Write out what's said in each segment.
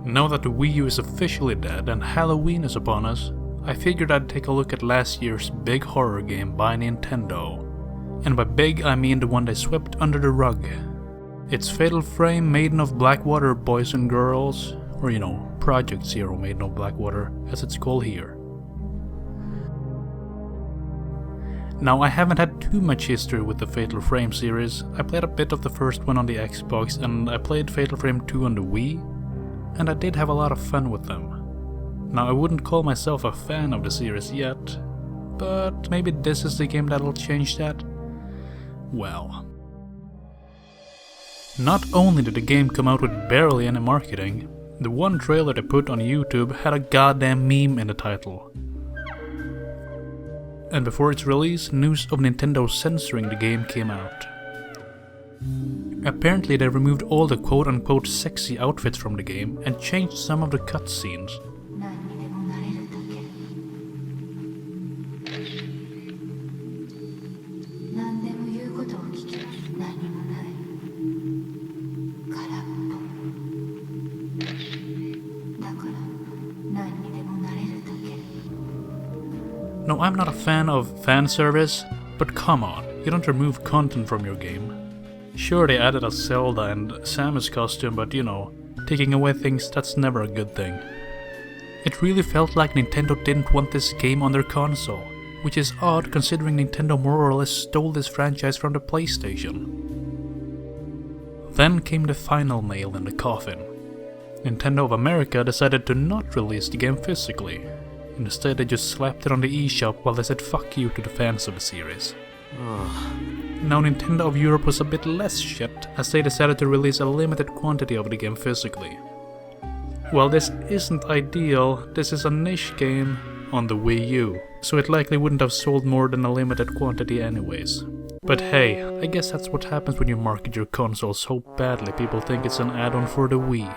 Now that the Wii U is officially dead and Halloween is upon us, I figured I'd take a look at last year's big horror game by Nintendo. And by big I mean the one they swept under the rug. It's Fatal Frame Maiden of Blackwater Boys and Girls, or Project Zero Maiden of Blackwater as it's called here. Now, I haven't had too much history with the Fatal Frame series. I played a bit of the first one on the Xbox and I played Fatal Frame 2 on the Wii, and I did have a lot of fun with them. Now, I wouldn't call myself a fan of the series yet, but maybe this is the game that'll change that? Well. Not only did the game come out with barely any marketing, the one trailer they put on YouTube had a goddamn meme in the title. And before its release, news of Nintendo censoring the game came out. Apparently they removed all the quote-unquote sexy outfits from the game and changed some of the cutscenes. No, I'm not a fan of fan service, but come on, you don't remove content from your game. Sure, they added a Zelda and Samus costume, but taking away things, that's never a good thing. It really felt like Nintendo didn't want this game on their console, which is odd considering Nintendo more or less stole this franchise from the PlayStation. Then came the final nail in the coffin. Nintendo of America decided to not release the game physically. Instead, they just slapped it on the eShop while they said fuck you to the fans of the series. Now, Nintendo of Europe was a bit less shit, as they decided to release a limited quantity of the game physically. While this isn't ideal, this is a niche game on the Wii U, so it likely wouldn't have sold more than a limited quantity anyways. But hey, I guess that's what happens when you market your console so badly people think it's an add-on for the Wii.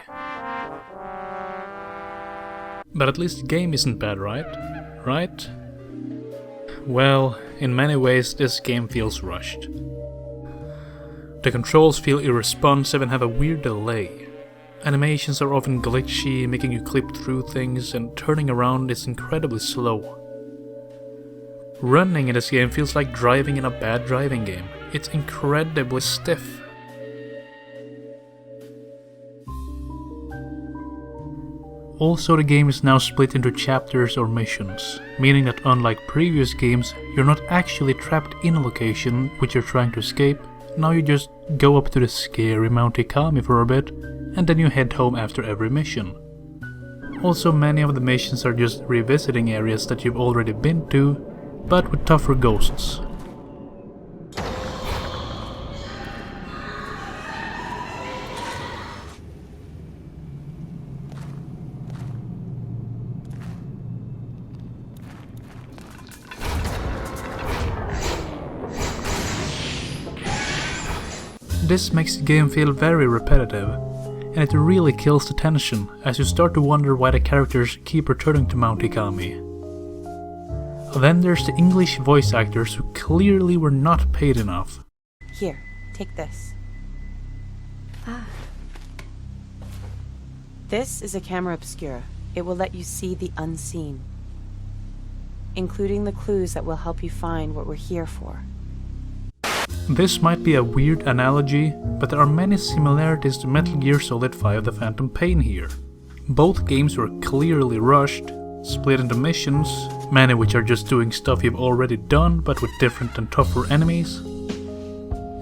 But at least the game isn't bad, right? Right? Well, in many ways this game feels rushed. The controls feel irresponsive and have a weird delay. Animations are often glitchy, making you clip through things, and turning around is incredibly slow. Running in this game feels like driving in a bad driving game. It's incredibly stiff. Also, the game is now split into chapters or missions, meaning that unlike previous games, you're not actually trapped in a location which you're trying to escape. Now you just go up to the scary Mount Ikami for a bit, and then you head home after every mission. Also, many of the missions are just revisiting areas that you've already been to, but with tougher ghosts. This makes the game feel very repetitive, and it really kills the tension as you start to wonder why the characters keep returning to Mount Ikami. Then there's the English voice actors who clearly were not paid enough. Here, take this. This is a camera obscura. It will let you see the unseen, including the clues that will help you find what we're here for. This might be a weird analogy, but there are many similarities to Metal Gear Solid 5 The Phantom Pain here. Both games were clearly rushed, split into missions, many which are just doing stuff you've already done but with different and tougher enemies.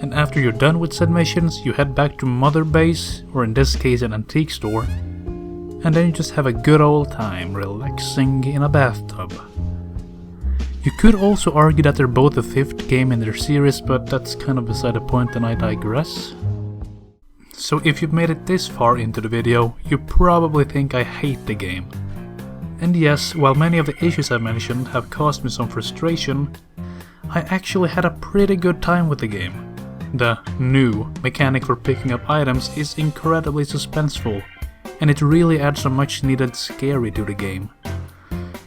And after you're done with said missions, you head back to Mother Base, or in this case an antique store, and then you just have a good old time relaxing in a bathtub. You could also argue that they're both the 5th game in their series, but that's kind of beside the point and I digress. So if you've made it this far into the video, you probably think I hate the game. And yes, while many of the issues I mentioned have caused me some frustration, I actually had a pretty good time with the game. The new mechanic for picking up items is incredibly suspenseful, and it really adds a much needed scary to the game.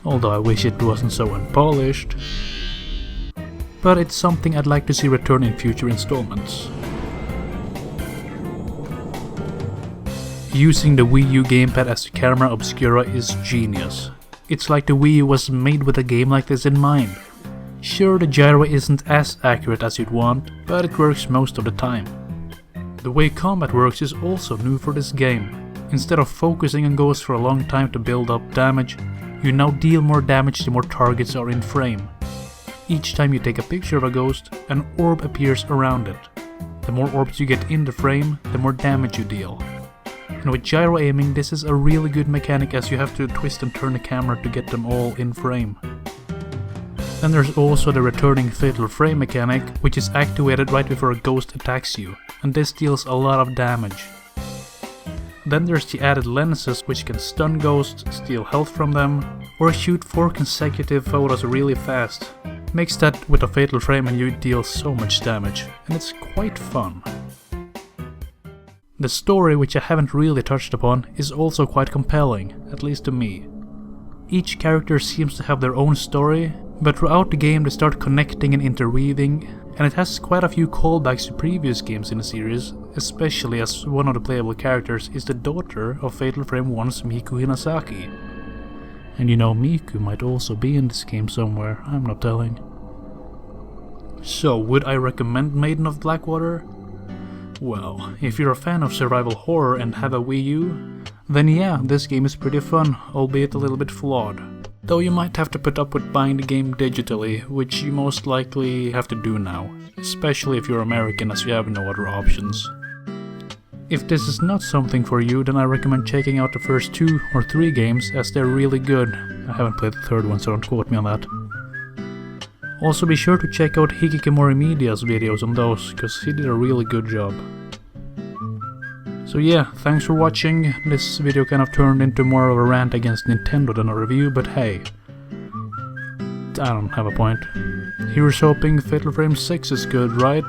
Although I wish it wasn't so unpolished. But it's something I'd like to see return in future installments. Using the Wii U gamepad as the camera obscura is genius. It's like the Wii U was made with a game like this in mind. Sure, the gyro isn't as accurate as you'd want, but it works most of the time. The way combat works is also new for this game. Instead of focusing on ghosts for a long time to build up damage, you now deal more damage the more targets are in frame. Each time you take a picture of a ghost, an orb appears around it. The more orbs you get in the frame, the more damage you deal. And with gyro aiming, this is a really good mechanic as you have to twist and turn the camera to get them all in frame. Then there's also the returning fatal frame mechanic, which is activated right before a ghost attacks you, and this deals a lot of damage. Then there's the added lenses, which can stun ghosts, steal health from them, or shoot 4 consecutive photos really fast. Mix that with a fatal frame and you deal so much damage, and it's quite fun. The story, which I haven't really touched upon, is also quite compelling, at least to me. Each character seems to have their own story, but throughout the game they start connecting and interweaving, and it has quite a few callbacks to previous games in the series, especially as one of the playable characters is the daughter of Fatal Frame 1's Miku Hinasaki. And you know, Miku might also be in this game somewhere, I'm not telling. So, would I recommend Maiden of Blackwater? Well, if you're a fan of survival horror and have a Wii U, then yeah, this game is pretty fun, albeit a little bit flawed. Though you might have to put up with buying the game digitally, which you most likely have to do now, especially if you're American as you have no other options. If this is not something for you, then I recommend checking out the first 2 or 3 games as they're really good. I haven't played the third one, so don't quote me on that. Also be sure to check out Hikikomori Media's videos on those, cause he did a really good job. So yeah, thanks for watching. This video kind of turned into more of a rant against Nintendo than a review, but hey, I don't have a point. Here's hoping Fatal Frame 6 is good, right?